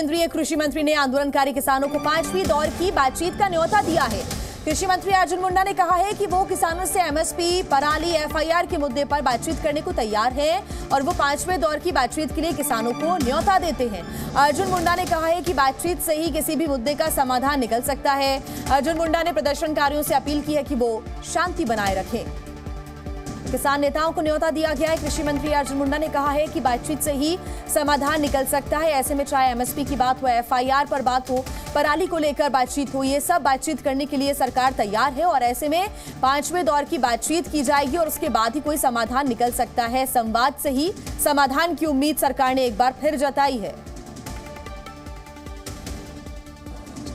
केंद्रीय कृषि मंत्री ने आंदोलनकारी किसानों को 5वीं दौर की बातचीत का न्योता दिया है। कृषि मंत्री अर्जुन मुंडा ने कहा है कि वो किसानों से एमएसपी, पराली, एफआईआर के मुद्दे पर बातचीत करने को तैयार है और वो 5वें दौर की बातचीत के लिए किसानों को न्योता देते हैं। अर्जुन मुंडा ने कहा है कि बातचीत से ही किसी भी मुद्दे का समाधान निकल सकता है। अर्जुन मुंडा ने प्रदर्शनकारियों से अपील की है कि वो शांति बनाए रखें। किसान नेताओं को न्योता दिया गया है। कृषि मंत्री अर्जुन मुंडा ने कहा है कि बातचीत से ही समाधान निकल सकता है। ऐसे में चाहे एमएसपी की बात हो, एफआईआर पर बात हो, पराली को लेकर बातचीत हो, ये सब बातचीत करने के लिए सरकार तैयार है और ऐसे में 5वें दौर की बातचीत की जाएगी और उसके बाद ही कोई समाधान निकल सकता है। संवाद से ही समाधान की उम्मीद सरकार ने एक बार फिर जताई है।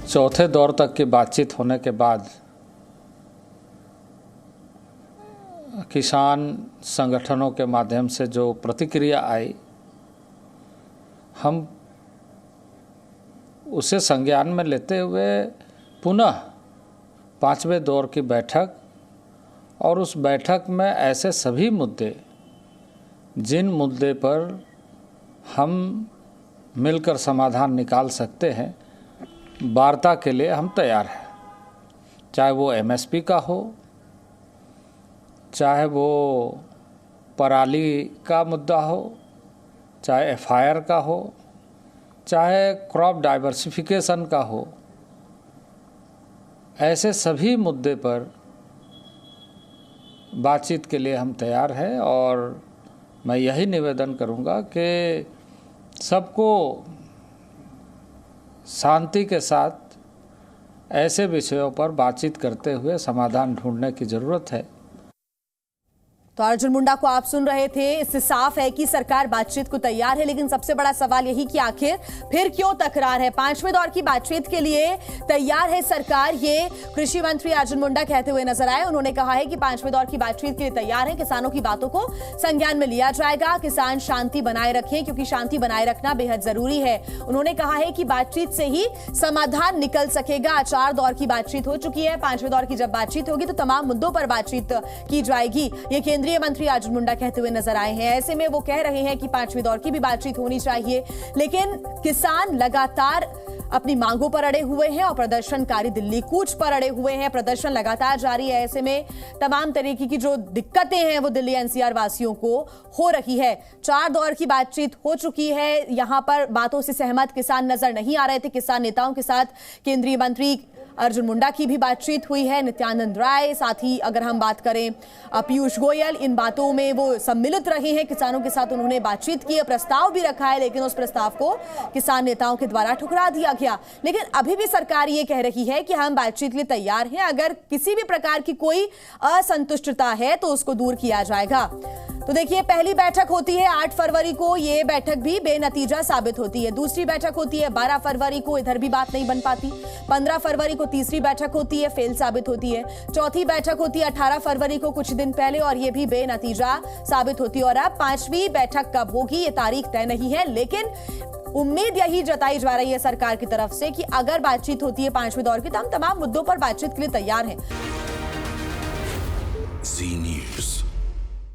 चौथे दौर तक की बातचीत होने के बाद किसान संगठनों के माध्यम से जो प्रतिक्रिया आई, हम उसे संज्ञान में लेते हुए पुनः 5वें दौर की बैठक और उस बैठक में ऐसे सभी मुद्दे जिन मुद्दे पर हम मिलकर समाधान निकाल सकते हैं, वार्ता के लिए हम तैयार हैं। चाहे वो एमएसपी का हो, चाहे वो पराली का मुद्दा हो, चाहे एफआईआर का हो, चाहे क्रॉप डाइवर्सिफिकेशन का हो, ऐसे सभी मुद्दे पर बातचीत के लिए हम तैयार हैं। और मैं यही निवेदन करूंगा कि सबको शांति के साथ ऐसे विषयों पर बातचीत करते हुए समाधान ढूंढने की ज़रूरत है। तो अर्जुन मुंडा को आप सुन रहे थे। इससे साफ है कि सरकार बातचीत को तैयार है, लेकिन सबसे बड़ा सवाल यही कि आखिर फिर क्यों तकरार है। 5वें दौर की बातचीत के लिए तैयार है सरकार, ये कृषि मंत्री अर्जुन मुंडा कहते हुए नजर आए। उन्होंने कहा है कि 5वें दौर की बातचीत के लिए तैयार है, किसानों की बातों को संज्ञान में लिया जाएगा, किसान शांति बनाए रखें क्योंकि शांति बनाए रखना बेहद जरूरी है। उन्होंने कहा है कि बातचीत से ही समाधान निकल सकेगा। 4 दौर की बातचीत हो चुकी है, 5वें दौर की जब बातचीत होगी तो तमाम मुद्दों पर बातचीत की जाएगी। ये केंद्रीय मंत्री अर्जुन मुंडा कहते हुए नजर आए हैं। ऐसे में वो कह रहे हैं कि 5वें दौर की भी बातचीत होनी चाहिए, लेकिन किसान लगातार अपनी मांगों पर अड़े हुए हैं और प्रदर्शनकारी दिल्ली कूच पर अड़े हुए हैं। प्रदर्शन लगातार जारी है। ऐसे में तमाम तरीके की जो दिक्कतें हैं वो दिल्ली एनसीआर वासियों को हो रही है। 4 दौर की बातचीत हो चुकी है। यहां पर बातों से सहमत किसान नजर नहीं आ रहे थे। किसान नेताओं के साथ केंद्रीय मंत्री अर्जुन मुंडा की भी बातचीत हुई है, नित्यानंद राय, साथ ही अगर हम बात करें पीयूष गोयल, इन बातों में वो सम्मिलित रहे हैं। किसानों के साथ उन्होंने बातचीत की है, प्रस्ताव भी रखा है, लेकिन उस प्रस्ताव को किसान नेताओं के द्वारा ठुकरा दिया गया। लेकिन अभी भी सरकार ये कह रही है कि हम बातचीत के लिए तैयार हैं, अगर किसी भी प्रकार की कोई असंतुष्टता है तो उसको दूर किया जाएगा। तो देखिए, पहली बैठक होती है 8 फरवरी को, ये बैठक भी बेनतीजा साबित होती है। दूसरी बैठक होती है 12 फरवरी को, इधर भी बात नहीं बन पाती। 15 फरवरी को तीसरी बैठक होती है, फेल साबित होती है। चौथी बैठक होती है 18 फरवरी को, कुछ दिन पहले, और ये भी बेनतीजा साबित होती है। और अब 5वीं बैठक कब होगी ये तारीख तय नहीं है, लेकिन उम्मीद यही जताई जा रही है सरकार की तरफ से कि अगर बातचीत होती है 5वें दौर की तो हम तमाम मुद्दों पर बातचीत के लिए तैयार हैं।